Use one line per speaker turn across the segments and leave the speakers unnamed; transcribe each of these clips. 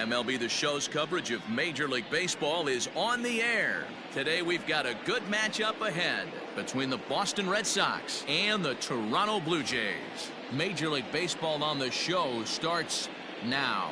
MLB The Show's coverage of Major League Baseball is on the air. Today we've got a good matchup ahead between the Boston Red Sox and the Toronto Blue Jays. Major League Baseball on the Show starts now.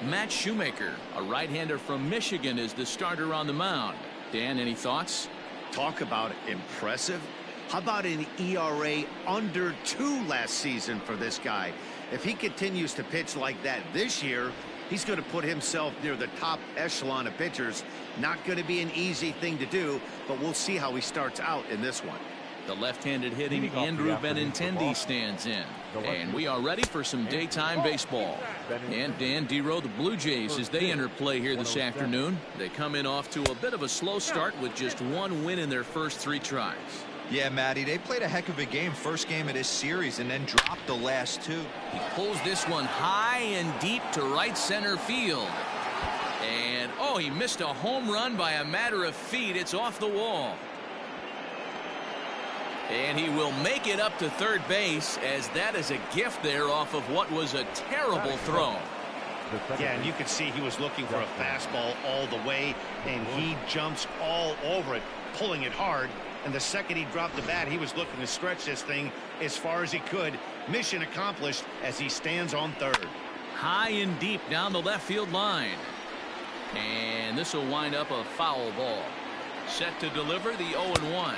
Matt Shoemaker, a right-hander from Michigan, is the starter on the mound. Dan, any thoughts?
Talk about impressive. How about an ERA under 2 last season for this guy? If he continues to pitch like that this year, he's going to put himself near the top echelon of pitchers. Not going to be an easy thing to do, but we'll see how he starts out in this one.
The left-handed hitting Andrew Benintendi stands in. And we are ready for some daytime baseball. And Dan Dero, the Blue Jays, as they enter play here this afternoon, they come in off to a bit of a slow start with just 1 win in their first 3 tries.
Yeah, Matty, they played a heck of a game, first game of this series, and then dropped the last 2.
He pulls this one high and deep to right center field. And, oh, he missed a home run by a matter of feet. It's off the wall. And he will make it up to third base, as that is a gift there off of what was a terrible throw.
Yeah, and you could see he was looking for a fastball all the way, and he jumps all over it, pulling it hard. And the second he dropped the bat, he was looking to stretch this thing as far as he could. Mission accomplished as he stands on third.
High and deep down the left field line. And this will wind up a foul ball. Set to deliver the 0-1.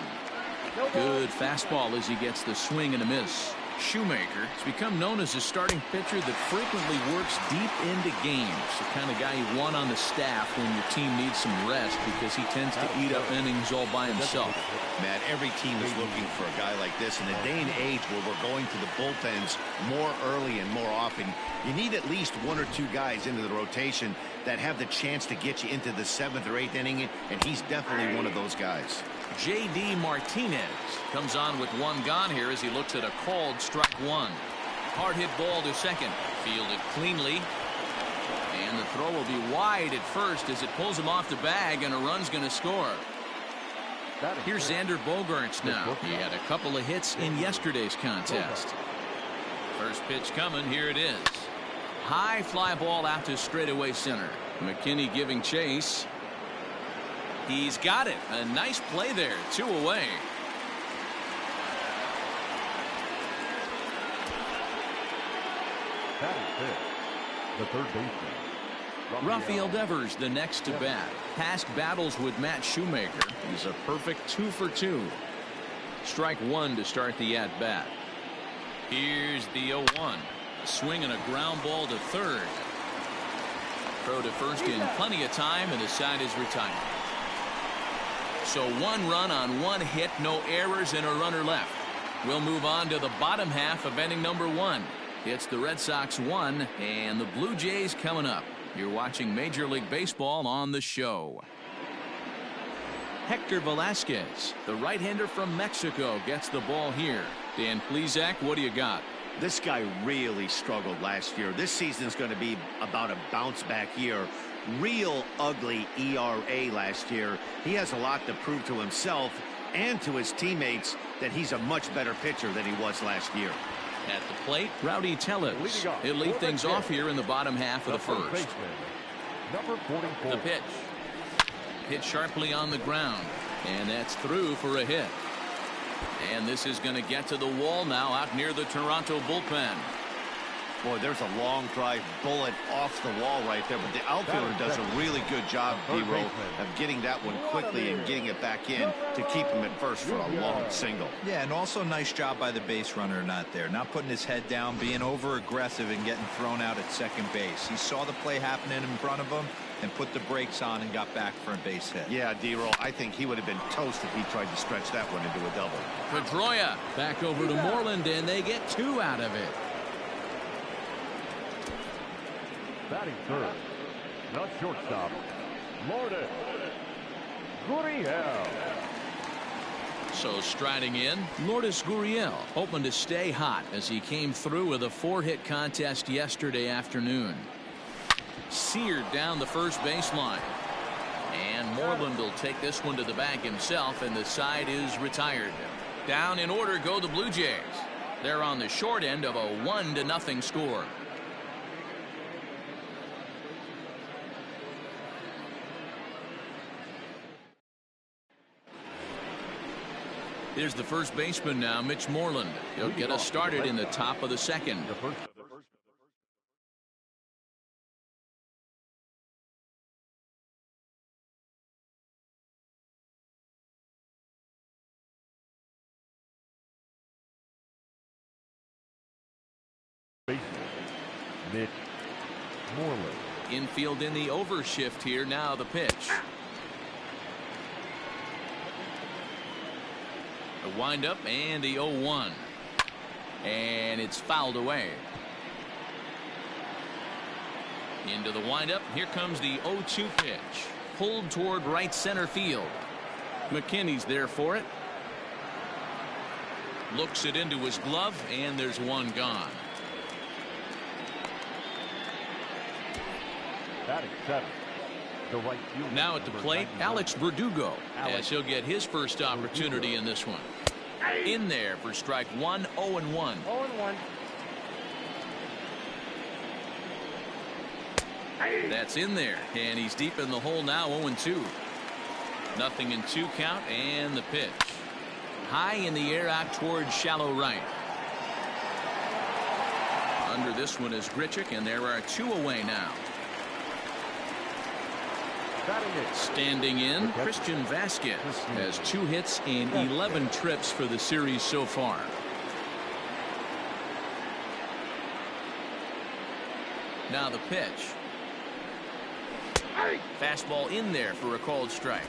Good fastball as he gets the swing and a miss. Shoemaker has become known as a starting pitcher that frequently works deep into games. The kind of guy you want on the staff when your team needs some rest, because he tends to eat up innings all by himself.
Matt, every team is looking for a guy like this. In a day and age where we're going to the bullpens more early and more often, you need at least 1 or 2 guys into the rotation that have the chance to get you into the 7th or 8th inning, and he's definitely one of those guys.
J.D. Martinez comes on with 1 gone here as he looks at a called strike 1. Hard hit ball to second. Fielded cleanly. And the throw will be wide at first as it pulls him off the bag, and a run's going to score. Here's Xander Bogaerts now. He had a couple of hits in yesterday's contest. First pitch coming. Here it is. High fly ball out to straightaway center. McKinney giving chase. He's got it. A nice play there. 2 away.
The third baseman,
Rafael Devers, the next to bat. Past battles with Matt Shoemaker. He's a perfect 2 for 2. Strike 1 to start the at-bat. Here's the 0-1. Swing and a ground ball to third. Throw to first in plenty of time, and the side is retired. So 1 run on 1 hit, no errors, and a runner left. We'll move on to the bottom half of inning number 1. It's the Red Sox 1 and the Blue Jays coming up. You're watching Major League Baseball on the Show. Hector Velasquez, the right-hander from Mexico, gets the ball here. Dan Plesac, what do you got?
This guy really struggled last year. This season is going to be about a bounce-back year. Real ugly ERA last year. He has a lot to prove to himself and to his teammates that he's a much better pitcher than he was last year.
At the plate, Rowdy Tellez. He'll lead things off here in the bottom half of the first.
number 44.
The pitch. Hit sharply on the ground, and that's through for a hit. And this is going to get to the wall now out near the Toronto bullpen.
Boy, there's a long drive bullet off the wall right there, but the outfielder does a really good job, D-Roll, of getting that one quickly and getting it back in to keep him at first for a long single.
Yeah, and also nice job by the base runner not there, not putting his head down, being over aggressive and getting thrown out at second base. He saw the play happening in front of him and put the brakes on and got back for a base hit.
Yeah, D-Roll, I think he would have been toast if he tried to stretch that one into a double.
Pedroia back over to Moreland, and they get 2 out of it.
Batting third, the shortstop, Lourdes Gurriel.
So striding in, Lourdes Gurriel, hoping to stay hot as he came through with a 4-hit contest yesterday afternoon. Seared down the first baseline. And Moreland will take this one to the bag himself, and the side is retired. Down in order go the Blue Jays. They're on the short end of a 1-0 score. Here's the first baseman now, Mitch Moreland. He'll get us started in the top of the second.
Mitch Moreland.
Infield in the overshift here. Now the pitch. The windup and the 0-1. And it's fouled away. Into the windup. Here comes the 0-2 pitch. Pulled toward right center field. McKinney's there for it. Looks it into his glove, and there's one gone.
Batting seven. The right fielder.
Now at the plate, Alex Verdugo, as he'll get his first opportunity in this one. In there for strike one, 0-1.
0-1.
That's in there, and he's deep in the hole now, 0-2. 0-2 count, and the pitch. High in the air out towards shallow right. Under this one is Grichuk, and there are two away now. Standing in, Christian Vasquez has 2 hits in 11 trips for the series so far. Now the pitch. Fastball in there for a called strike.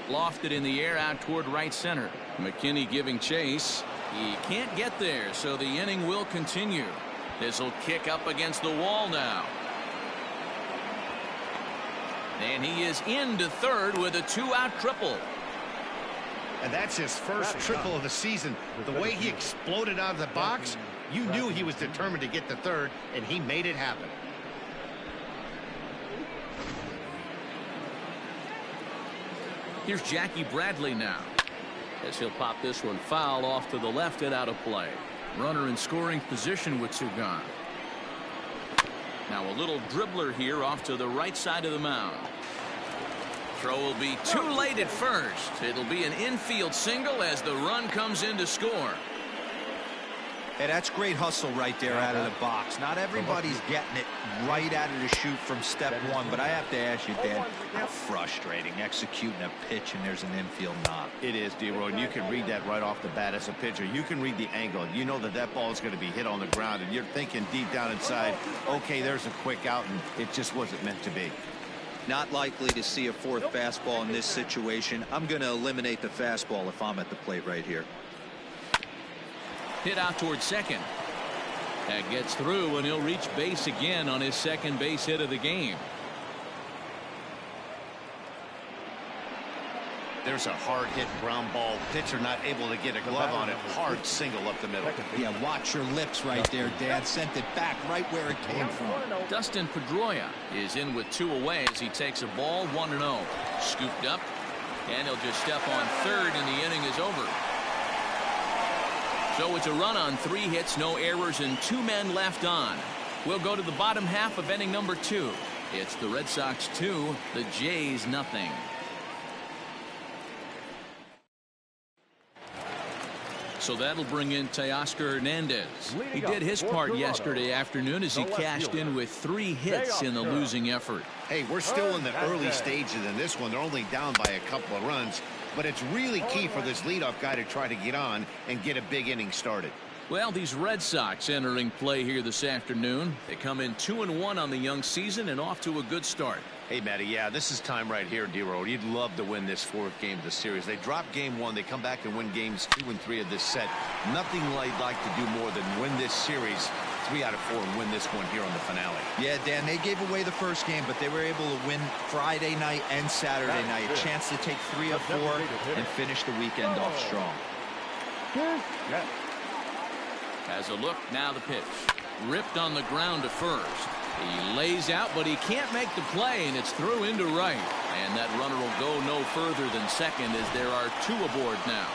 Lofted in the air out toward right center. McKinney giving chase. He can't get there, so the inning will continue. This will kick up against the wall now. And he is into third with a 2-out triple.
And that's his first triple of the season. The way he exploded out of the box, you knew he was determined to get to third, and he made it happen.
Here's Jackie Bradley now, as he'll pop this one foul off to the left and out of play. Runner in scoring position with 2 gone. Now a little dribbler here off to the right side of the mound. Throw will be too late at first. It'll be an infield single as the run comes in to score.
Hey, that's great hustle right there out of the box. Not everybody's getting it right out of the chute from step one, but I have to ask you, Dan, how frustrating executing a pitch and there's an infield knock.
It is, D-Roy, and you can read that right off the bat as a pitcher. You can read the angle. You know that that ball is going to be hit on the ground, and you're thinking deep down inside, okay, there's a quick out, and it just wasn't meant to be.
Not likely to see a fourth fastball in this situation. I'm going to eliminate the fastball if I'm at the plate right here.
Hit out towards second. That gets through, and he'll reach base again on his second base hit of the game.
There's a hard hit ground ball. Pitcher not able to get a glove on it. Hard single up the middle.
Yeah, watch your lips right there, Dad. Sent it back right where it came from.
Dustin Pedroia is in with 2 away as he takes a ball 1-0. Scooped up, and he'll just step on third, and the inning is over. So it's a run on 3 hits, no errors, and 2 men left on. We'll go to the bottom half of inning number 2. It's the Red Sox 2, the Jays nothing. So that'll bring in Teoscar Hernandez. He did his part yesterday afternoon as he cashed in with 3 hits in the losing effort.
Hey, we're still in the early stages in this one. They're only down by a couple of runs, but it's really key for this leadoff guy to try to get on and get a big inning started.
Well, these Red Sox entering play here this afternoon. They come in 2-1 on the young season and off to a good start.
Hey, Matty, yeah, this is time right here, D-Road. You'd love to win this 4th game of the series. They drop game 1. They come back and win games 2 and 3 of this set. Nothing they'd like to do more than win this series 3 out of 4 and win this one here on the finale.
Yeah, Dan, they gave away the first game, but they were able to win Friday night and Saturday night. A chance to take 3 of 4 and finish the weekend off strong.
Has a look, now the pitch. Ripped on the ground to first. He lays out, but he can't make the play, and it's through into right. And that runner will go no further than second as there are 2 aboard now.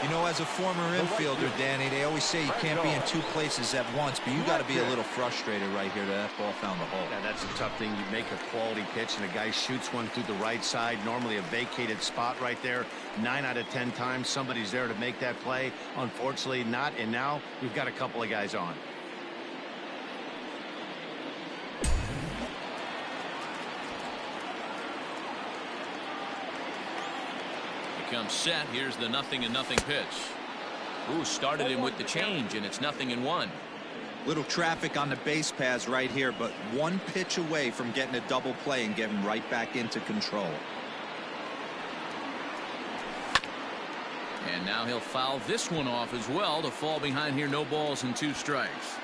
You know, as a former infielder, Danny, they always say you can't be in 2 places at once, but you got to be a little frustrated right here that ball found the hole.
Yeah, that's a tough thing. You make a quality pitch and a guy shoots one through the right side, normally a vacated spot right there. 9 out of 10 times somebody's there to make that play. Unfortunately not, and now we've got a couple of guys on.
Comes set. Here's the 0-0 pitch. Ooh, started him with the change, and it's 0-1.
Little traffic on the base paths right here, but 1 pitch away from getting a double play and getting right back into control.
And now he'll foul this one off as well to fall behind here. No balls and 2 strikes.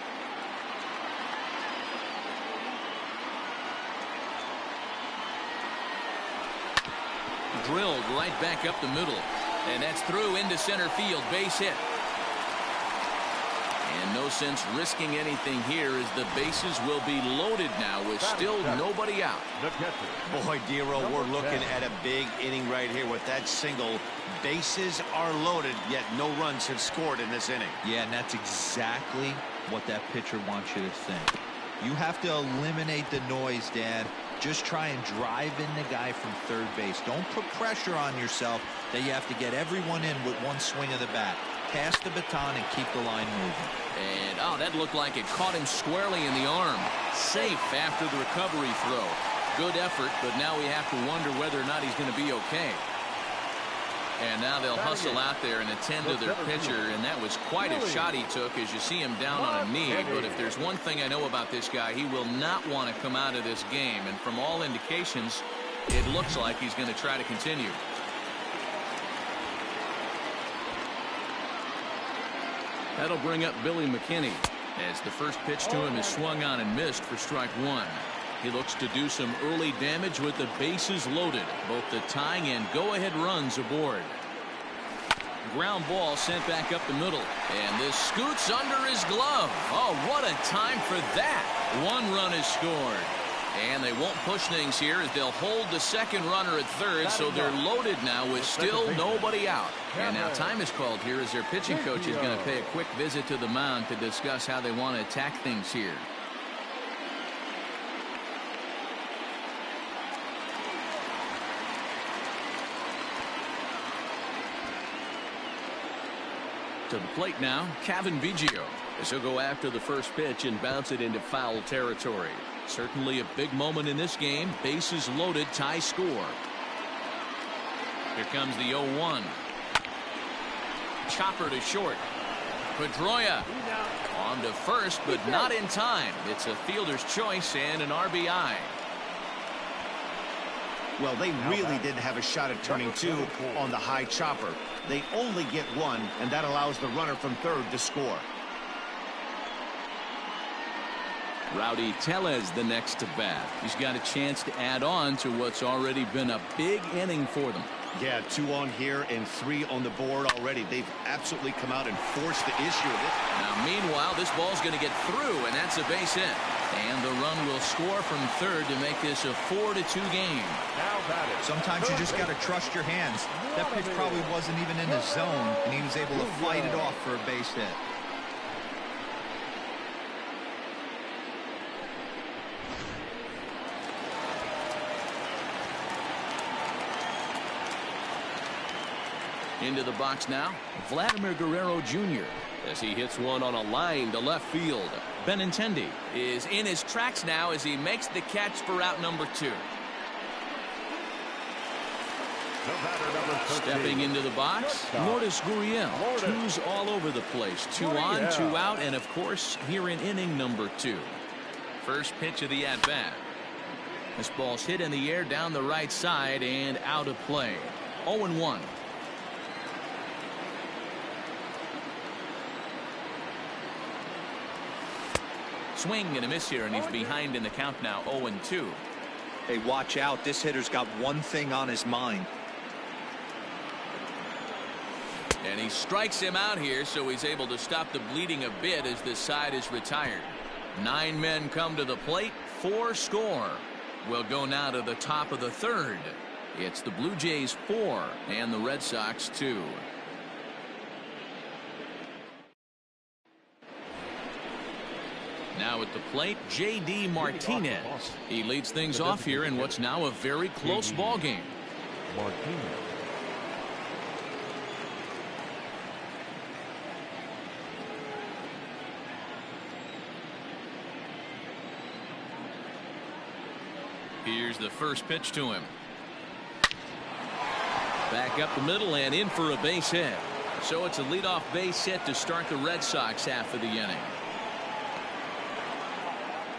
Drilled right back up the middle, and that's through into center field. Base hit. And no sense risking anything here as the bases will be loaded now with still nobody out.
Boy, Dero, we're looking at a big inning right here with that single. Bases are loaded, yet no runs have scored in this inning.
Yeah, and that's exactly what that pitcher wants you to think. You have to eliminate the noise, Dan. Just try and drive in the guy from third base. Don't put pressure on yourself that you have to get everyone in with 1 swing of the bat. Pass the baton and keep the line moving.
And oh, that looked like it caught him squarely in the arm. Safe after the recovery throw. Good effort, but now we have to wonder whether or not he's going to be okay. And now they'll hustle out there and attend to their pitcher, and that was quite a shot he took as you see him down on a knee. But if there's one thing I know about this guy, he will not want to come out of this game. And from all indications, it looks like he's going to try to continue. That'll bring up Billy McKinney as the first pitch to him is swung on and missed for strike 1. He looks to do some early damage with the bases loaded. Both the tying and go-ahead runs aboard. Ground ball sent back up the middle. And this scoots under his glove. Oh, what a time for that. 1 run is scored. And they won't push things here as they'll hold the second runner at third, so they're loaded now with still nobody out. And now time is called here as their pitching coach is going to pay a quick visit to the mound to discuss how they want to attack things here. To the plate now, Kevin Biggio, as he'll go after the first pitch and bounce it into foul territory. Certainly a big moment in this game. Bases loaded, tie score. Here comes the 0-1. Chopper to short. Pedroia on to first, but not in time. It's a fielder's choice and an RBI.
Well, they really didn't have a shot at turning 2 on the high chopper. They only get 1, and that allows the runner from third to score.
Rowdy Tellez the next to bat. He's got a chance to add on to what's already been a big inning for them.
Yeah, 2 on here and 3 on the board already. They've absolutely come out and forced the issue of it.
Now, meanwhile, this ball's going to get through, and that's a base hit. And the run will score from third to make this a 4-2 game.
Sometimes you just got to trust your hands. That pitch probably wasn't even in the zone, and he was able to fight it off for a base hit.
Into the box now, Vladimir Guerrero Jr. as he hits one on a line to left field. Benintendi is in his tracks now as he makes the catch for out number 2. Stepping into the box, Lourdes Gurriel. 2's all over the place. 2 on, 2 out, and of course here in inning number 2. First pitch of the at-bat. This ball's hit in the air down the right side and out of play. 0-1. Swing and a miss here, and he's behind in the count now. 0-2.
Hey, watch out. This hitter's got one thing on his mind.
And he strikes him out here, so he's able to stop the bleeding a bit as this side is retired. 9 men come to the plate, 4 score. We'll go now to the top of the third. It's the Blue Jays 4 and the Red Sox 2. Now at the plate, J.D. Martinez. He leads things off here in what's now a very close ball game.
Martinez.
Here's the first pitch to him. Back up the middle and in for a base hit. So it's a leadoff base hit to start the Red Sox half of the inning.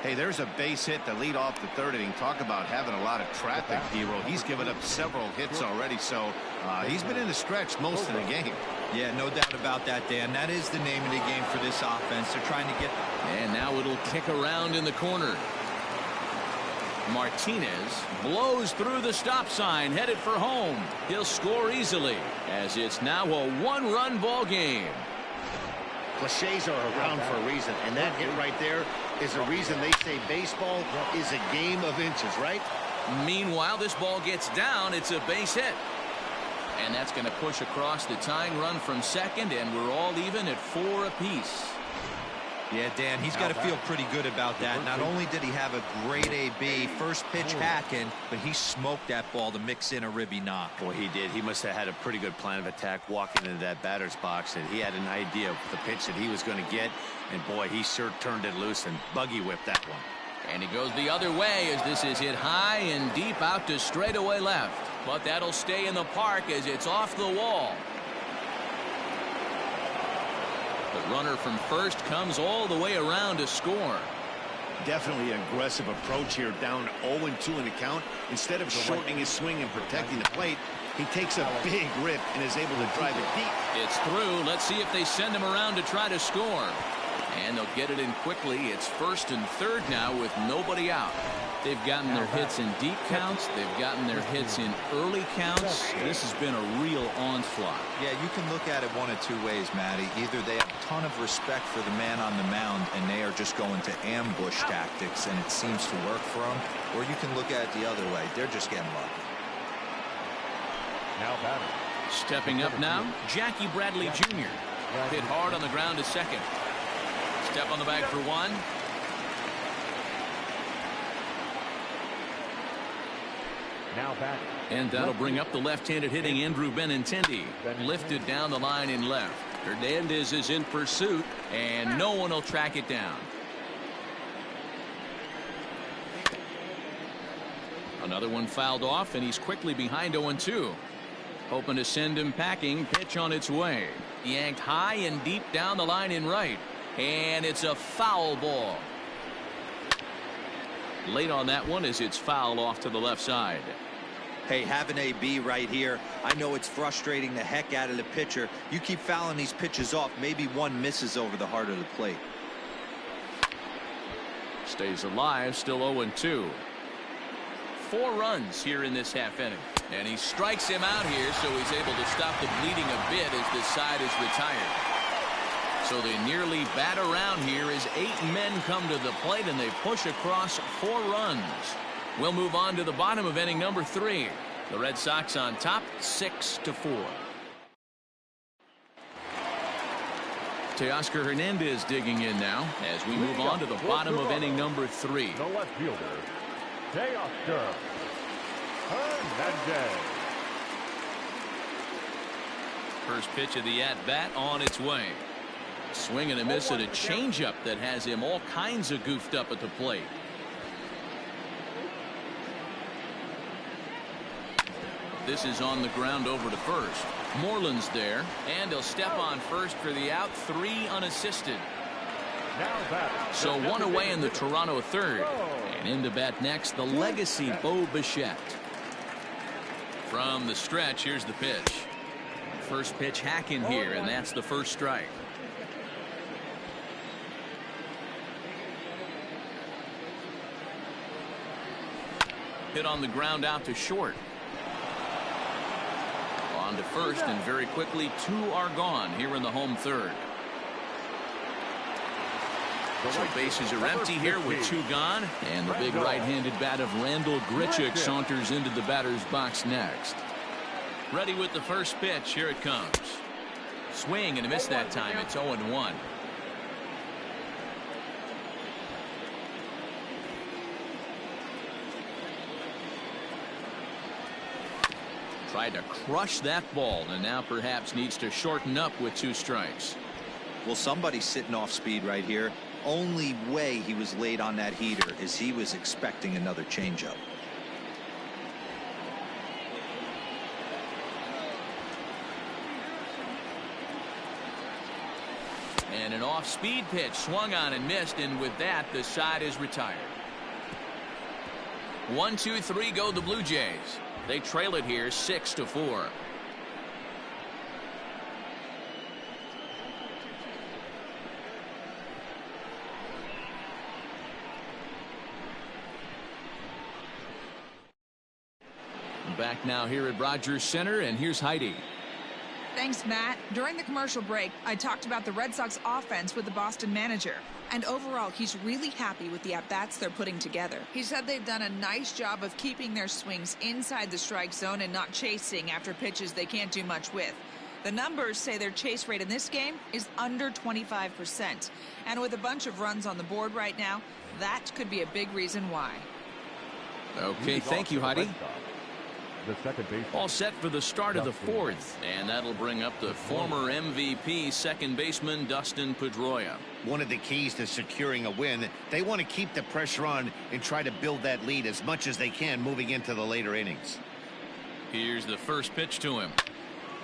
Hey, there's a base hit to lead off the third inning. Talk about having a lot of traffic, Hero. He's given up several hits already, so he's been in the stretch most of the game.
Yeah, no doubt about that, Dan. That is the name of the game for this offense. They're trying to get.
And now it'll kick around in the corner. Martinez blows through the stop sign, headed for home. He'll score easily, as it's now a 1-run ball game.
Cliches are around for a reason, and that hit right there is a reason they say baseball is a game of inches, right?
Meanwhile, this ball gets down. It's a base hit. And that's going to push across the tying run from second, and we're all even at 4 apiece.
Yeah, Dan, he's got to feel pretty good about that. Not only did he have a great AB, first pitch hacking, but he smoked that ball to mix in a ribby knock.
Boy, he did. He must have had a pretty good plan of attack walking into that batter's box, and he had an idea of the pitch that he was going to get, and boy, he sure turned it loose and buggy whipped that one.
And he goes the other way as this is hit high and deep out to straightaway left. But that'll stay in the park as it's off the wall. The runner from first comes all the way around to score.
Definitely an aggressive approach here, down 0-2 in the count. Instead of shortening his swing and protecting the plate, he takes a big rip and is able to drive it deep.
It's through. Let's see if they send him around to try to score. And they'll get it in quickly. It's first and third now with nobody out. They've gotten their hits in deep counts. They've gotten their hits in early counts. This has been a real onslaught.
Yeah, you can look at it one of 2 ways, Matty. Either they have a ton of respect for the man on the mound and they are just going to ambush tactics and it seems to work for them, or you can look at it the other way. They're just getting lucky.
Now batting.
Stepping up now, Jackie Bradley Jr. Hit hard on the ground to second. Step on the bag for 1.
Now batting.
And that'll bring up the left-handed hitting Andrew Benintendi. Lifted down the line in left. Hernandez is in pursuit, and no one will track it down. Another one fouled off, and he's quickly behind 0-2. Hoping to send him packing. Pitch on its way. Yanked high and deep down the line in right. And it's a foul ball. Late on that one as it's fouled off to the left side.
Hey, have an AB right here. I know it's frustrating the heck out of the pitcher. You keep fouling these pitches off, maybe one misses over the heart of the plate.
Stays alive, still 0-2. 4 runs here in this half inning. And he strikes him out here, so he's able to stop the bleeding a bit as this side is retired. So they nearly bat around here as 8 men come to the plate and they push across 4 runs. We'll move on to the bottom of inning number 3. The Red Sox on top 6-4. Teoscar Hernandez digging in now as we move on to the bottom of inning number 3.
The left fielder, Teoscar Hernandez.
First pitch of the at-bat on its way. Swing and a miss at a changeup that has him all kinds of goofed up at the plate. This is on the ground over to first. Moreland's there, and he'll step on first for the out. 3 unassisted. So 1 away in the Toronto third. And in to bat next, the legacy Bo Bichette. From the stretch, here's the pitch. First pitch hacking here, and that's the first strike. Hit on the ground out to short. On to first, and very quickly 2 are gone here in the home third. So bases are empty here with 2 gone, and the big right-handed bat of Randall Grichuk saunters into the batter's box next. Ready with the first pitch. Here it comes. Swing and a miss that time. It's 0-1. Tried to crush that ball, and now perhaps needs to shorten up with 2 strikes.
Well, somebody's sitting off speed right here. Only way he was late on that heater is he was expecting another changeup.
And an off-speed pitch swung on and missed, and with that the side is retired. 1-2-3 go the Blue Jays. They trail it here 6-4. Back now here at Rogers Center, and here's Heidi.
Thanks, Matt. During the commercial break, I talked about the Red Sox offense with the Boston manager. And overall, he's really happy with the at-bats they're putting together. He said they've done a nice job of keeping their swings inside the strike zone and not chasing after pitches they can't do much with. The numbers say their chase rate in this game is under 25%. And with a bunch of runs on the board right now, that could be a big reason why.
Okay, thank you, Heidi.
The second base.
All set for the start of the 4th, and that'll bring up the former MVP second baseman Dustin Pedroia.
One of the keys to securing a win, they want to keep the pressure on and try to build that lead as much as they can moving into the later innings.
Here's the first pitch to him.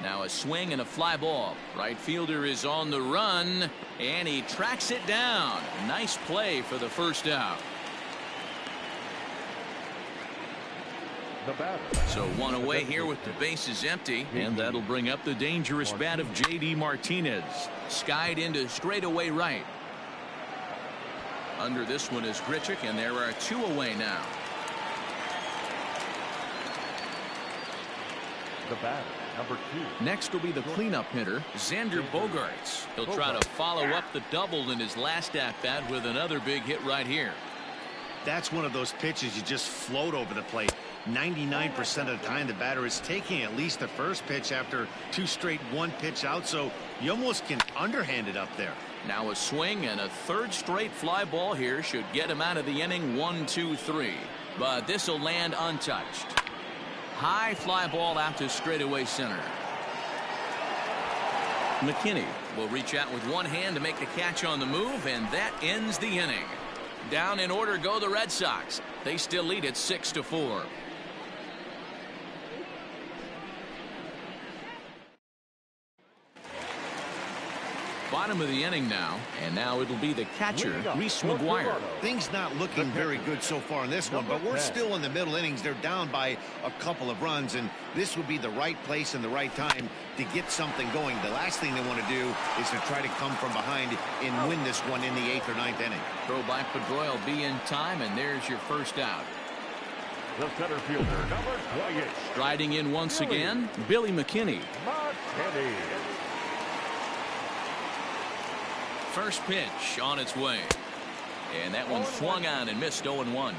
Now a swing and a fly ball. Right fielder is on the run, and he tracks it down. Nice play for the first out. So 1 away here with the bases empty, and that'll bring up the dangerous bat of J.D. Martinez. Skied into straightaway right. Under this one is Grichuk, and there are 2 away now.
The batter, number 2.
Next will be the cleanup hitter, Xander Bogaerts. He'll try to follow up the double in his last at-bat with another big hit right here.
That's one of those pitches you just float over the plate. 99% of the time the batter is taking at least the first pitch after 2 straight 1-pitch out, so you almost can underhand it up there.
Now a swing and a 3rd straight fly ball here should get him out of the inning. 1-2-3, but this will land untouched. High fly ball out to straightaway center. McKinney will reach out with one hand to make the catch on the move, and that ends the inning. Down in order go the Red Sox. They still lead it 6-4. Bottom of the inning now, and now it'll be the catcher, Reese McGuire.
Things not looking very good so far in this one, but we're still in the middle innings. They're down by a couple of runs, and this would be the right place and the right time to get something going. The last thing they want to do is to try to come from behind and win this one in the 8th or 9th inning.
Throw by Pedroia will be in time, and there's your first out.
The center fielder, number 28.
Striding in once again, Billy McKinney.
McKinney.
First pitch on its way, and that one swung on and missed. 0-1.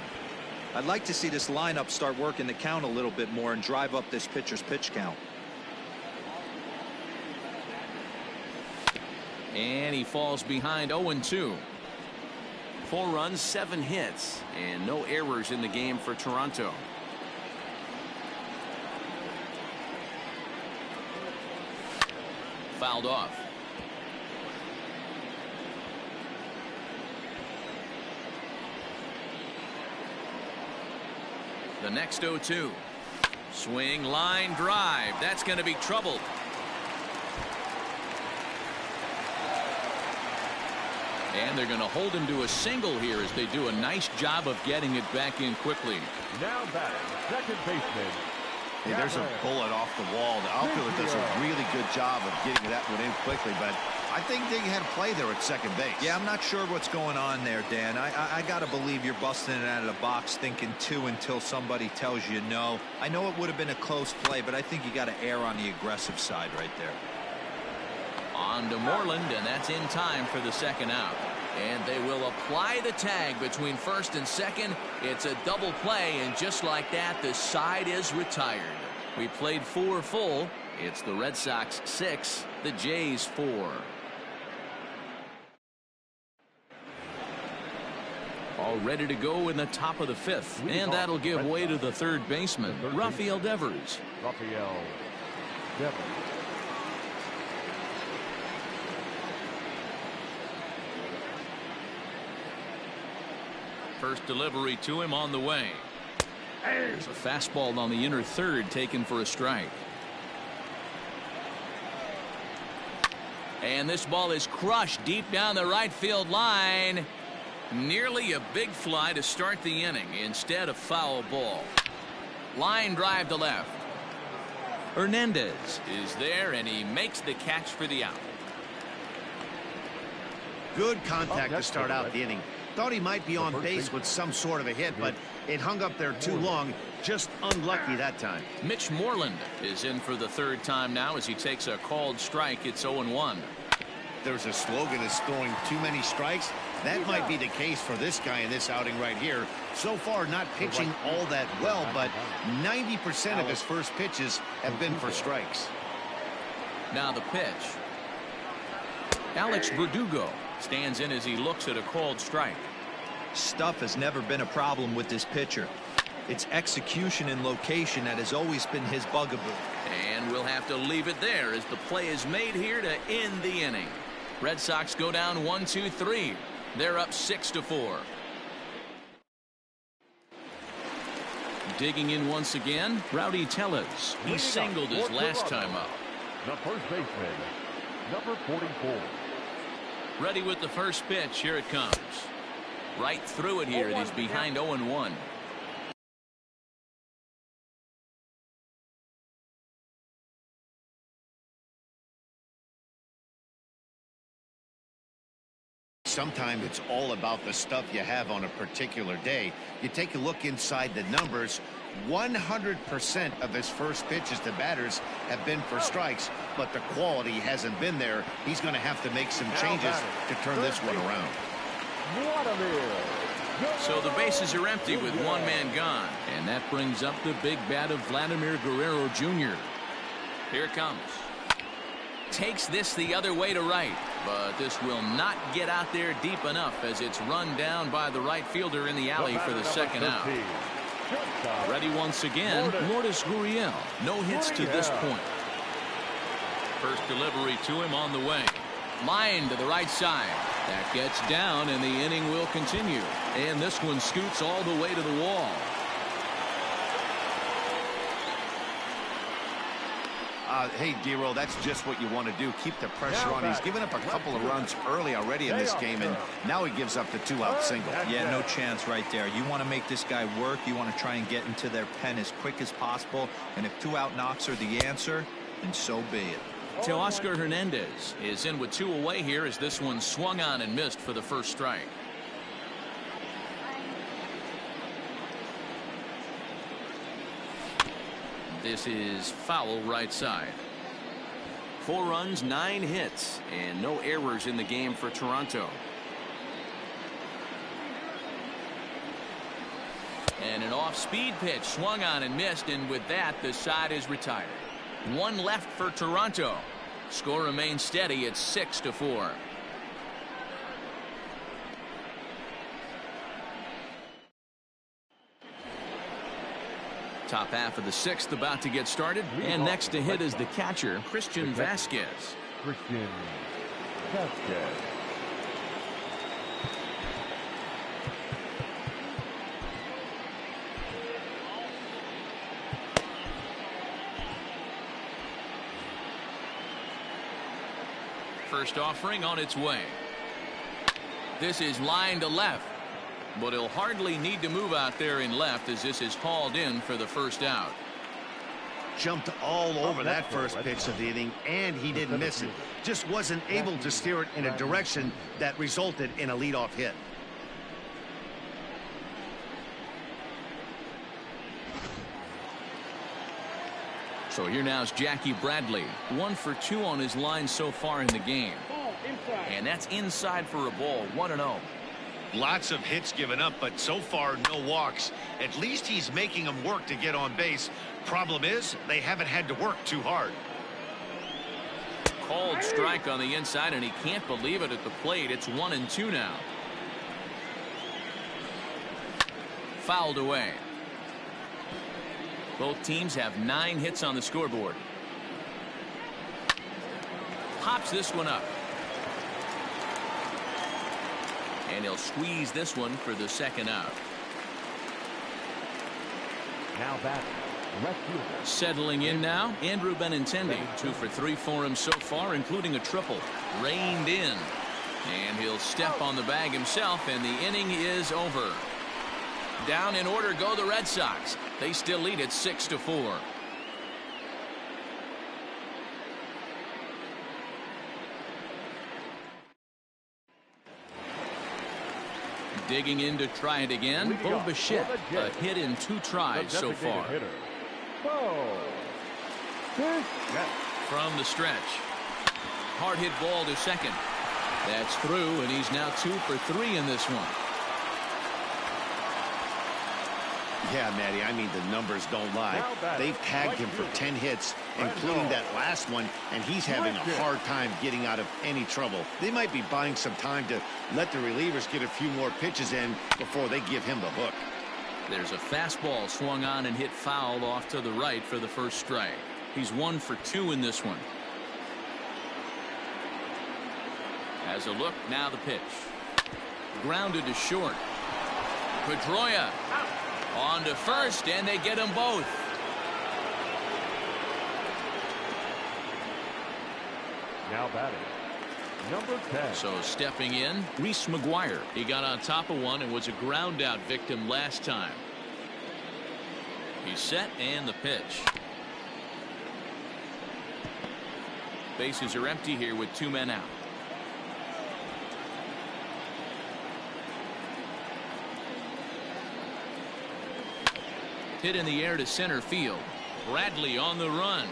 I'd like to see this lineup start working the count a little bit more and drive up this pitcher's pitch count.
And he falls behind. 0-2. 4 runs, 7 hits, and no errors in the game for Toronto. Fouled off. The next 0-2. Swing, line drive. That's going to be trouble. And they're going to hold him to a single here as they do a nice job of getting it back in quickly.
Now batting, second baseman.
Hey, there's a bullet off the wall. The outfielder does a really good job of getting that one in quickly, but I think they had a play there at second base.
Yeah, I'm not sure what's going on there, Dan. I got to believe you're busting it out of the box thinking 2 until somebody tells you no. I know it would have been a close play, but I think you got to err on the aggressive side right there.
On to Moreland, and that's in time for the second out. And they will apply the tag between first and second. It's a double play, and just like that, the side is retired. We played 4 full. It's the Red Sox 6, the Jays 4. All ready to go in the top of the 5th, and that'll give way to the third baseman, Rafael Devers.
Rafael Devers.
First delivery to him on the way. There's a fastball on the inner third taken for a strike. And this ball is crushed deep down the right field line. Nearly a big fly to start the inning instead of foul ball. Line drive to left. Hernandez is there, and he makes the catch for the out.
Good contact to start out the inning. Thought he might be on base with some sort of a hit, but it hung up there too long. Just unlucky that time.
Mitch Moreland is in for the third time now as he takes a called strike. It's 0-1.
There's a slogan that's throwing too many strikes. That might be the case for this guy in this outing right here. So far, not pitching all that well, but 90% of his first pitches have been for strikes.
Now the pitch. Alex Verdugo stands in as he looks at a called strike.
Stuff has never been a problem with this pitcher. It's execution and location that has always been his bugaboo.
And we'll have to leave it there as the play is made here to end the inning. Red Sox go down 1-2-3. They're up 6-4. Digging in once again, Rowdy Tellez. He singled his last time up.
The first baseman, number 44.
Ready with the first pitch. Here it comes. Right through it here. It is behind 0-1.
Sometimes it's all about the stuff you have on a particular day. You take a look inside the numbers. 100% of his first pitches to batters have been for strikes, but the quality hasn't been there. He's going to have to make some changes to turn this one around.
So the bases are empty with one man gone, and that brings up the big bat of Vladimir Guerrero Jr. Here it comes. Takes this the other way to right, but this will not get out there deep enough as it's run down by the right fielder in the alley for the second out. Ready once again, Lourdes Gurriel. No hits to this point. First delivery to him on the way. Line to the right side. That gets down, and the inning will continue. And this one scoots all the way to the wall.
Hey, D-Roll, that's just what you want to do. Keep the pressure on. He's given up a couple of runs early already in this game, and now he gives up the 2-out single.
Yeah, no chance right there. You want to make this guy work. You want to try and get into their pen as quick as possible. And if 2-out knocks are the answer, then so be it.
Teoscar Hernandez is in with 2 away here as this one swung on and missed for the first strike. This is foul right side. 4 runs, 9 hits, and no errors in the game for Toronto. And an off-speed pitch swung on and missed, and with that, the side is retired. 1 left for Toronto. Score remains steady at 6-4. Top half of the 6th about to get started, and next to hit is the catcher, Christian Vasquez.
Christian Vasquez.
First offering on its way. This is line to left, but he'll hardly need to move out there in left as this is hauled in for the first out.
jumped all over that first pitch of the inning, and he didn't miss it. Just wasn't able to steer it in a direction that resulted in a leadoff hit.
So here now is Jackie Bradley. 1 for 2 on his line so far in the game. And that's inside for a ball. 1-0.
Lots of hits given up, but so far no walks. At least he's making them work to get on base. Problem is, they haven't had to work too hard.
Called strike on the inside, and he can't believe it at the plate. It's 1-2 now. Fouled away. Both teams have 9 hits on the scoreboard. Pops this one up. And he'll squeeze this one for the second out.
Now back.
Settling in now, Andrew Benintendi. 2 for 3 for him so far, including a triple. Reined in. And he'll step on the bag himself, and the inning is over. Down in order go the Red Sox. They still lead it 6-4. Digging in to try it again. Bo Bichette, a hit in 2 tries so far. From the stretch. Hard hit ball to second. That's through, and he's now 2 for 3 in this one.
Yeah, Matty, I mean, the numbers don't lie. They've tagged him for 10 hits, including that last one, and he's having a hard time getting out of any trouble. They might be buying some time to let the relievers get a few more pitches in before they give him the hook.
There's a fastball swung on and hit foul off to the right for the first strike. He's 1 for 2 in this one. As a look, now the pitch. Grounded to short. Pedroia on to first, and they get them both.
Now batting, number 10.
So stepping in, Reese McGuire. He got on top of one and was a ground out victim last time. He's set, and the pitch. Bases are empty here with 2 men out. Hit in the air to center field. Bradley on the run.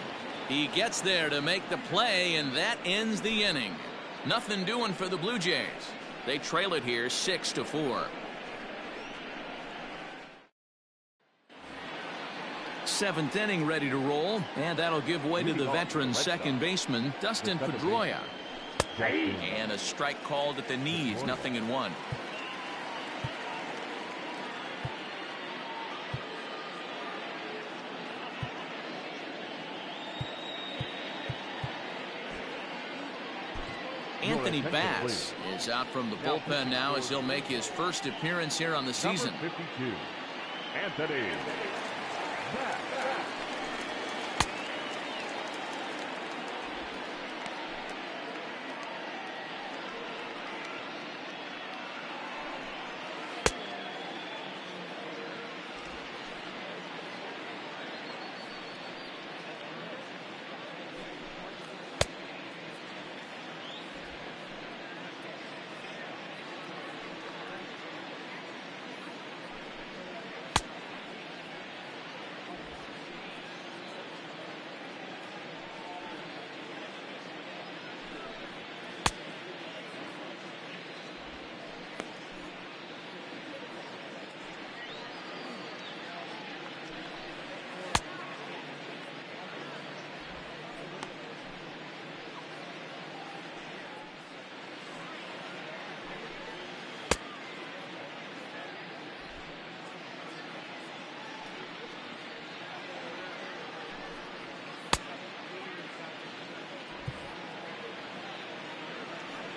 He gets there to make the play, and that ends the inning. Nothing doing for the Blue Jays. They trail it here 6-4. 7th inning ready to roll, and that'll give way to the veteran second baseman Dustin Pedroia. And a strike called at the knees. 0-1. Anthony Bass is out from the bullpen now as he'll make his first appearance here on the season.
Number 52, Anthony Bass.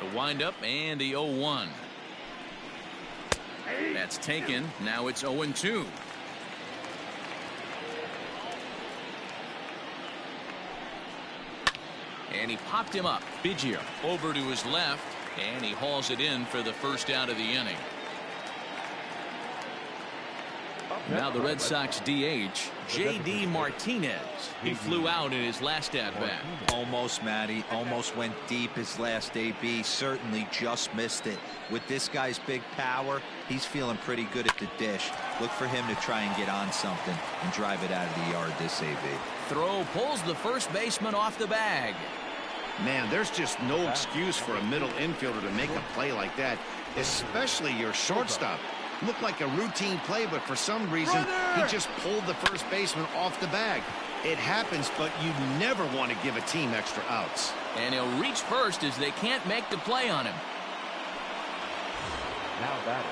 The windup and the 0-1. That's taken. Now it's 0-2. And he popped him up. Biggio over to his left, and he hauls it in for the first out of the inning. Now the Red Sox DH, J.D. Martinez. He flew out in his last at-bat.
Almost, Matty. Almost went deep his last AB. Certainly just missed it. With this guy's big power, he's feeling pretty good at the dish. Look for him to try and get on something and drive it out of the yard this AB.
Throw pulls the first baseman off the bag.
Man, there's just no excuse for a middle infielder to make a play like that, especially your shortstop. Looked like a routine play, but for some reason, he just pulled the first baseman off the bag. It happens, but you never want to give a team extra outs.
And he'll reach first as they can't make the play on him.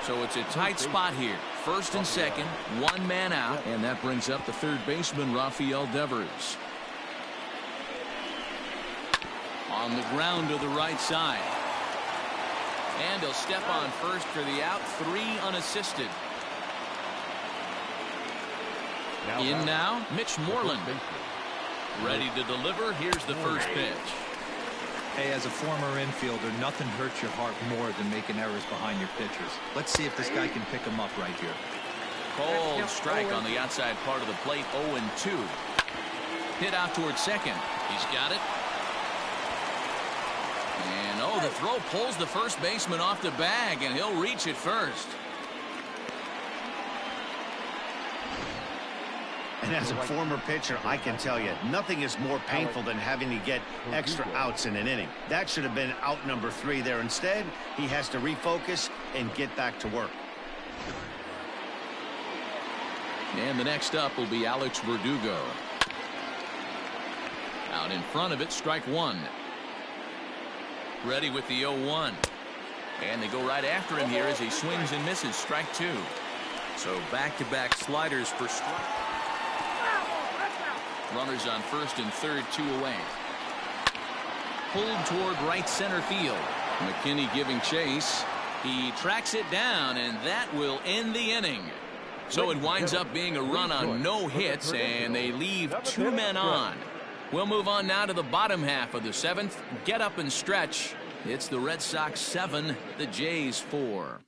So it's a tight spot here. First and second, one man out, and that brings up the third baseman, Rafael Devers. On the ground to the right side. And he'll step on first for the out, 3 unassisted. In now, Mitch Moreland. Ready to deliver. Here's the first pitch.
Hey, as a former infielder, nothing hurts your heart more than making errors behind your pitchers. Let's see if this guy can pick them up right here.
Cold strike on the outside part of the plate, 0-2. Hit out towards second. He's got it. And oh, the throw pulls the first baseman off the bag, and he'll reach it first.
And as a former pitcher, I can tell you, nothing is more painful than having to get extra outs in an inning. That should have been out number 3 there. Instead, he has to refocus and get back to work.
And the next up will be Alex Verdugo. Out in front of it, strike 1. Ready with the 0-1. And they go right after him here as he swings and misses, strike 2. So back-to-back sliders for strike. Runners on first and third, 2 away. Pulled toward right center field. McKinney giving chase. He tracks it down, and that will end the inning. So it winds up being a run on no hits, and they leave 2 men on. We'll move on now to the bottom half of the 7th. Get up and stretch. It's the Red Sox 7, the Jays 4.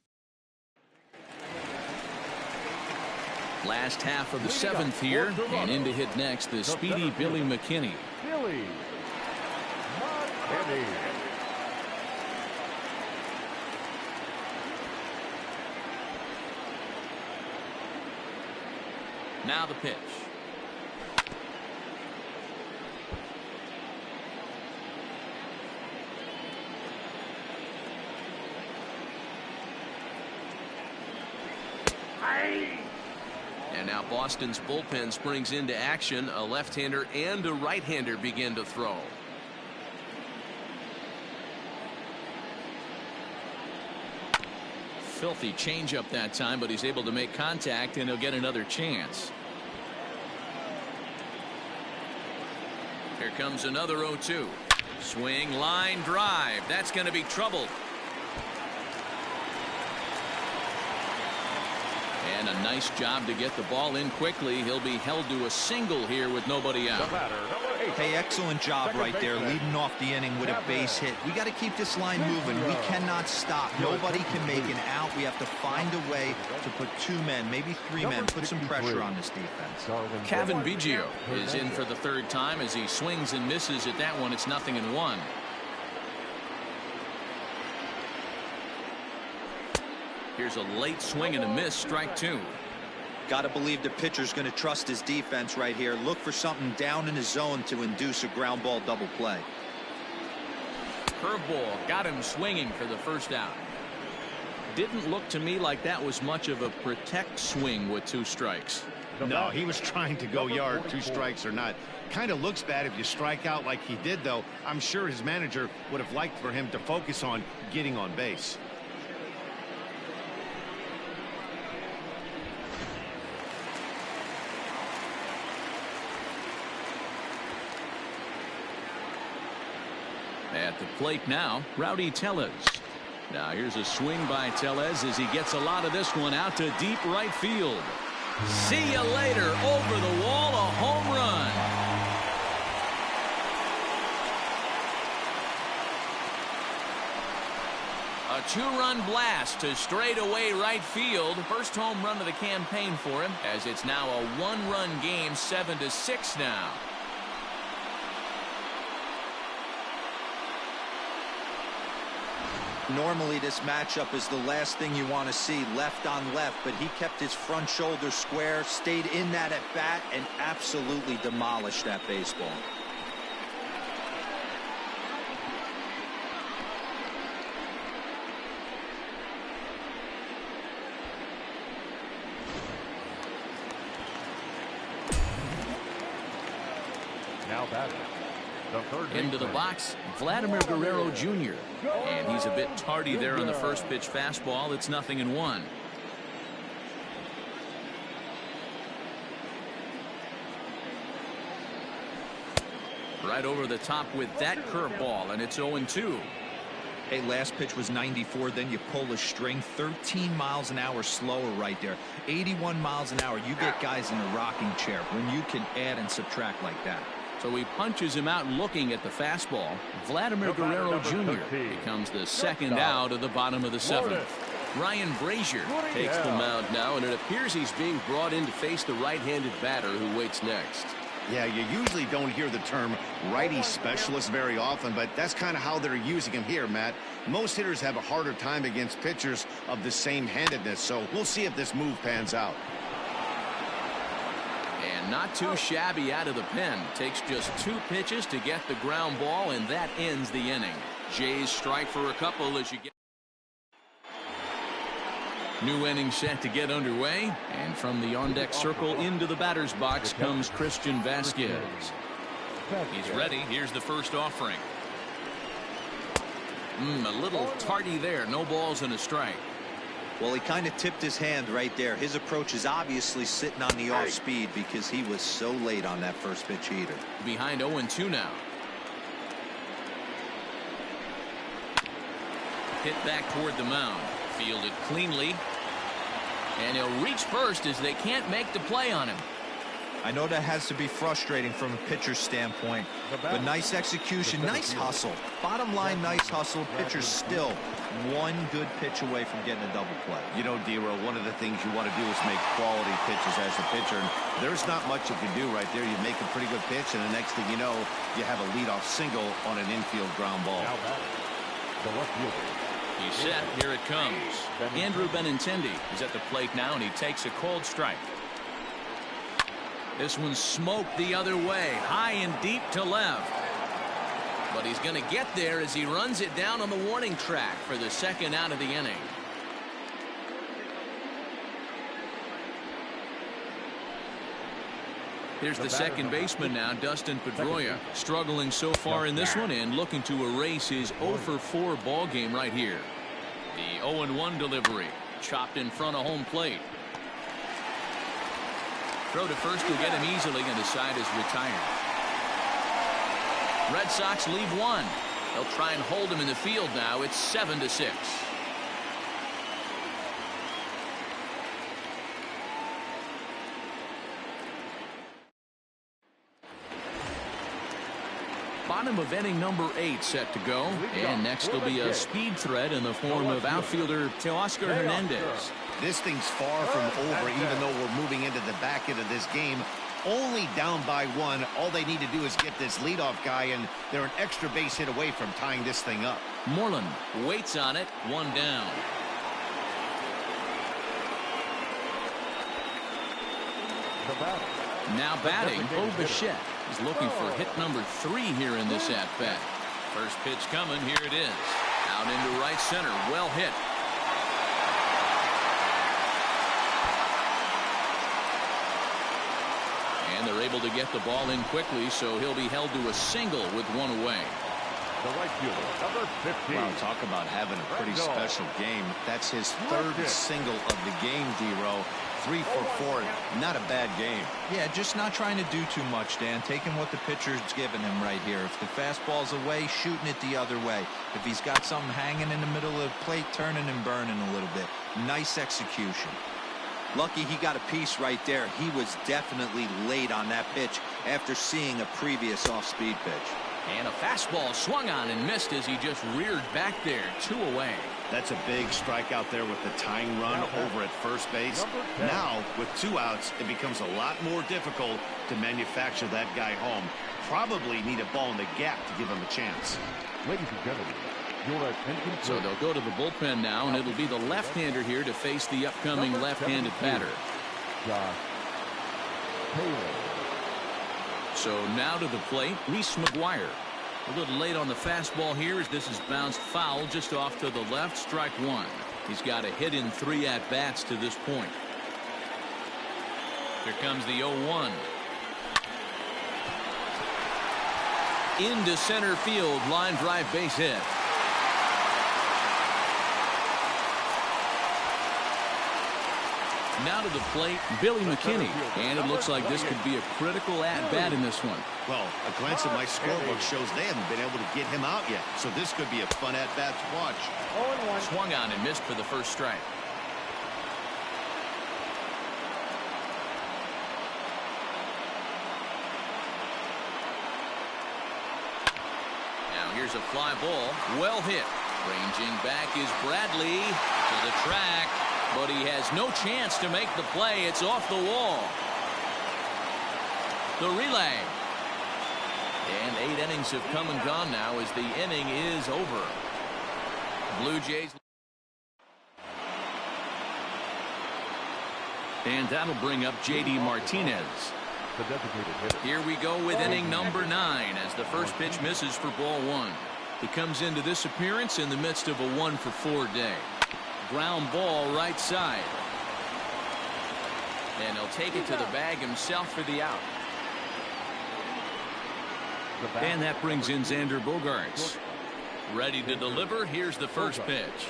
Last half of the 7th here, and in to hit next, the speedy Billy McKinney. Now the pitch. And now Boston's bullpen springs into action. A left-hander and a right-hander begin to throw. Filthy changeup that time, but he's able to make contact, and he'll get another chance. Here comes another 0-2. Swing, line, drive. That's going to be trouble. And a nice job to get the ball in quickly. He'll be held to a single here with nobody out.
Hey, excellent job right there, leading off the inning with a base hit. We got to keep this line moving. We cannot stop. Nobody can make an out. We have to find a way to put 2 men, maybe 3 men, put some pressure on this defense.
Kevin Biggio is in for the 3rd time as he swings and misses at that one. It's 0-1. Here's a late swing and a miss, strike 2.
Got to believe the pitcher's going to trust his defense right here. Look for something down in his zone to induce a ground ball double play.
Curveball got him swinging for the first out. Didn't look to me like that was much of a protect swing with 2 strikes.
No, he was trying to go yard, 2 strikes or not. Kind of looks bad if you strike out like he did, though. I'm sure his manager would have liked for him to focus on getting on base.
At the plate now, Rowdy Tellez. Now here's a swing by Tellez as he gets a lot of this one out to deep right field. See you later. Over the wall, a home run. A two-run blast to straightaway right field. First home run of the campaign for him, as it's now a one-run game, 7-6 now.
Normally this matchup is the last thing you want to see, left on left, but he kept his front shoulder square, stayed in that at bat, and absolutely demolished that baseball.
Now batting.
Into the box, Vladimir Guerrero Jr. And he's a bit tardy there on the first pitch fastball. It's 0-1. Right over the top with that curveball, and it's 0-2.
Hey, last pitch was 94, then you pull a string 13 miles an hour slower right there. 81 miles an hour. You get guys in a rocking chair when you can add and subtract like that.
So he punches him out looking at the fastball. Vladimir Guerrero Jr. becomes the second out of the bottom of the seventh. Ryan Brazier takes the mound now, and it appears he's being brought in to face the right-handed batter who waits next.
Yeah, you usually don't hear the term righty specialist very often, but that's kind of how they're using him here, Matt. Most hitters have a harder time against pitchers of the same handedness, so we'll see if this move pans out.
And not too shabby out of the pen. Takes just 2 pitches to get the ground ball, and that ends the inning. Jays strike for a couple as you get. New inning set to get underway, and from the on-deck circle into the batter's box comes Christian Vasquez. He's ready. Here's the first offering. A little tardy there. No balls and a strike.
Well, he kind of tipped his hand right there. His approach is obviously sitting on the off speed because he was so late on that first pitch heater.
Behind 0-2 now. Hit back toward the mound. Fielded cleanly. And he'll reach first as they can't make the play on him.
I know that has to be frustrating from a pitcher's standpoint, but nice execution, nice hustle. Bottom line, nice hustle. Pitcher's still one good pitch away from getting a double play.
You know, D-Row, one of the things you want to do is make quality pitches as a pitcher. And there's not much you can do right there. You make a pretty good pitch, and the next thing you know, you have a leadoff single on an infield ground ball.
The left fielder.
He's set. Here it comes. Andrew Benintendi is at the plate now, and he takes a cold strike. This one's smoked the other way, high and deep to left. But he's going to get there as he runs it down on the warning track for the second out of the inning. Here's the second baseman now, Dustin Pedroia, struggling so far in this one and looking to erase his 0-for-4 ball game right here. The 0-1 delivery, chopped in front of home plate. Throw to first will get him easily, and the side is retired. Red Sox leave one. They'll try and hold him in the field now. It's 7-6. Bottom of inning number 8 set to go, and next will be a speed threat in the form of outfielder Teoscar Hernandez.
This thing's far from over, even though we're moving into the back end of this game. Only down by 1. All they need to do is get this leadoff guy, and they're an extra base hit away from tying this thing up.
Moreland waits on it, 1 down. Now batting, Bo Bichette is looking for hit number 3 here in this at-bat. First pitch coming, here it is. Out into right center, well hit. And they're able to get the ball in quickly, so he'll be held to a single with 1 away.
The right fielder, number 15.
Wow, talk about having a pretty special game. That's his 3rd single of the game, D-Row. 3 for 4. Not a bad game.
Yeah, just not trying to do too much, Dan. Taking what the pitcher's giving him right here. If the fastball's away, shooting it the other way. If he's got something hanging in the middle of the plate, turning and burning a little bit. Nice execution. Lucky he got a piece right there. He was definitely late on that pitch after seeing a previous off-speed pitch.
And a fastball swung on and missed as he just reared back there. 2 away.
That's a big strikeout there with the tying run over at first base. Now, with 2 outs, it becomes a lot more difficult to manufacture that guy home. Probably need a ball in the gap to give him a chance.
Ladies and gentlemen, your attention.
So they'll go to the bullpen now, and it'll be the left-hander here to face the upcoming left-handed batter.
Josh Taylor.
So now to the plate, Reese McGuire. A little late on the fastball here as this is bounced foul just off to the left. Strike one. He's got a hit in 3 at-bats to this point. Here comes the 0-1. Into center field, line drive base hit. Now to the plate, Billy McKinney, and it looks like this could be a critical at-bat in this one.
Well, a glance at my scorebook shows they haven't been able to get him out yet, so this could be a fun at-bat to watch.
Swung on and missed for the first strike. Now here's a fly ball, well hit. Ranging back is Bradley to the track. But he has no chance to make the play. It's off the wall. The relay. And 8 innings have come and gone now as the inning is over. Blue Jays. And that'll bring up J.D. Martinez. Here we go with inning number 9 as the first pitch misses for ball 1. He comes into this appearance in the midst of a 1-for-4 day. Ground ball right side. And he'll take it to the bag himself for the out. And that brings in Xander Bogaerts. Ready to deliver. Here's the first pitch.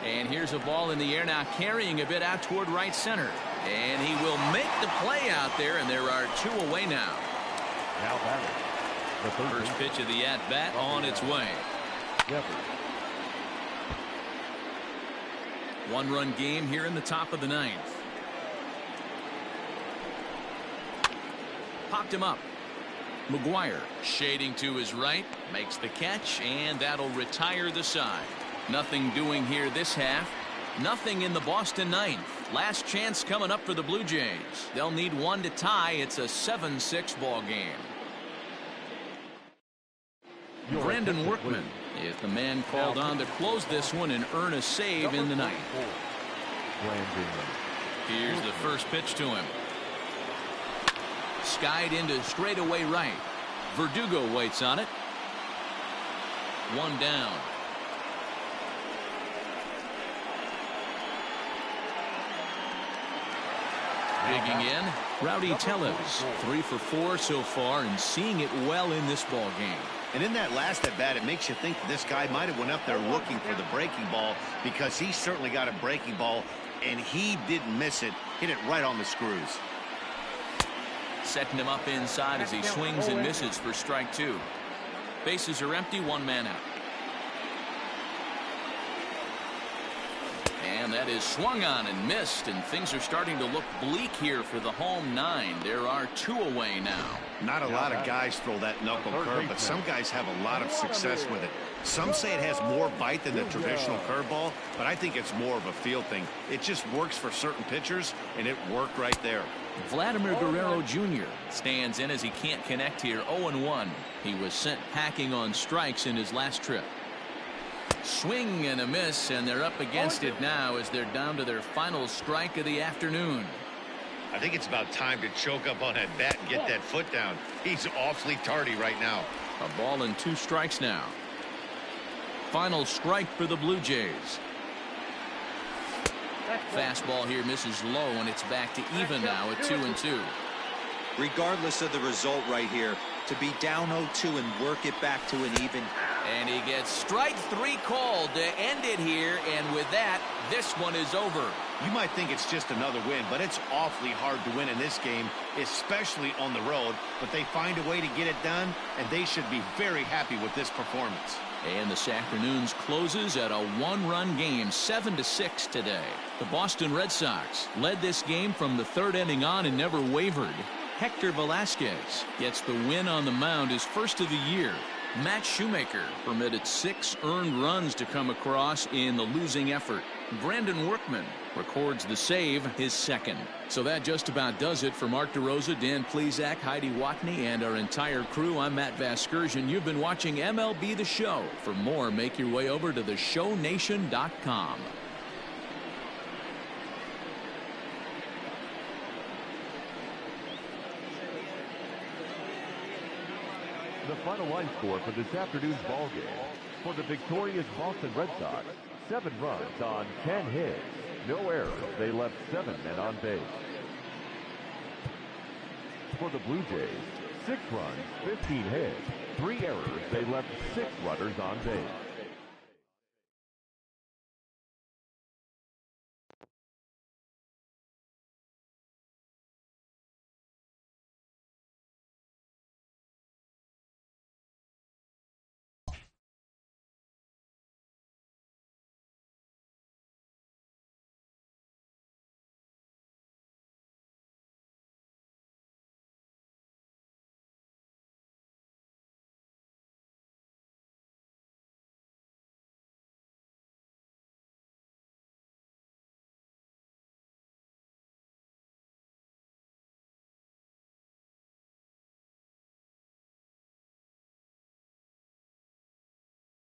And here's a ball in the air now, carrying a bit out toward right center. And he will make the play out there, and there are 2 away now. First pitch of the at-bat on its way. 1-run game here in the top of the 9th. Popped him up. McGuire shading to his right, makes the catch, and that'll retire the side. Nothing doing here this half. Nothing in the Boston 9th. Last chance coming up for the Blue Jays. They'll need 1 to tie. It's a 7-6 ball game. Brandon Workman is the man called on to close this one and earn a save in the 9th. Here's the first pitch to him. Skied into straightaway right. Verdugo waits on it. 1 down. Digging in, Rowdy Tellez, 3 for 4 so far and seeing it well in this ball game.
And in that last at bat, it makes you think that this guy might have went up there looking for the breaking ball, because he certainly got a breaking ball and he didn't miss it. Hit it right on the screws.
Setting him up inside as he swings and misses for strike 2. Bases are empty, 1 man out. And that is swung on and missed, and things are starting to look bleak here for the home 9. There are 2 away now.
Not a lot of guys throw that knuckle curve, but some guys have a lot of success with it. Some say it has more bite than the traditional curveball, but I think it's more of a feel thing. It just works for certain pitchers, and it worked right there.
Vladimir Guerrero Jr. stands in as he can't connect here. 0-1. He was sent packing on strikes in his last trip. Swing and a miss, and they're up against it now as they're down to their final strike of the afternoon.
I think it's about time to choke up on that bat and get that foot down. He's awfully tardy right now.
A ball and 2 strikes now. Final strike for the Blue Jays. Fastball here misses low, and it's back to even now at 2-2.
Regardless of the result right here, to be down 0-2 and work it back to an even.
And he gets strike 3 called to end it here, and with that, this one is over.
You might think it's just another win, but it's awfully hard to win in this game, especially on the road. But they find a way to get it done, and they should be very happy with this performance.
And this afternoon's closes at a 1-run game, 7-6 today. The Boston Red Sox led this game from the 3rd inning on and never wavered. Hector Velasquez gets the win on the mound, his first of the year. Matt Shoemaker permitted 6 earned runs to come across in the losing effort. Brandon Workman records the save, his second. So that just about does it for Mark DeRosa, Dan Plesac, Heidi Watney, and our entire crew. I'm Matt Vasgersian. You've been watching MLB The Show. For more, make your way over to theshownation.com.
The final line score for this afternoon's ball game. For the victorious Boston Red Sox, 7 runs on 10 hits. No errors. They left 7 men on base. For the Blue Jays, 6 runs, 15 hits. 3 errors. They left 6 runners on base.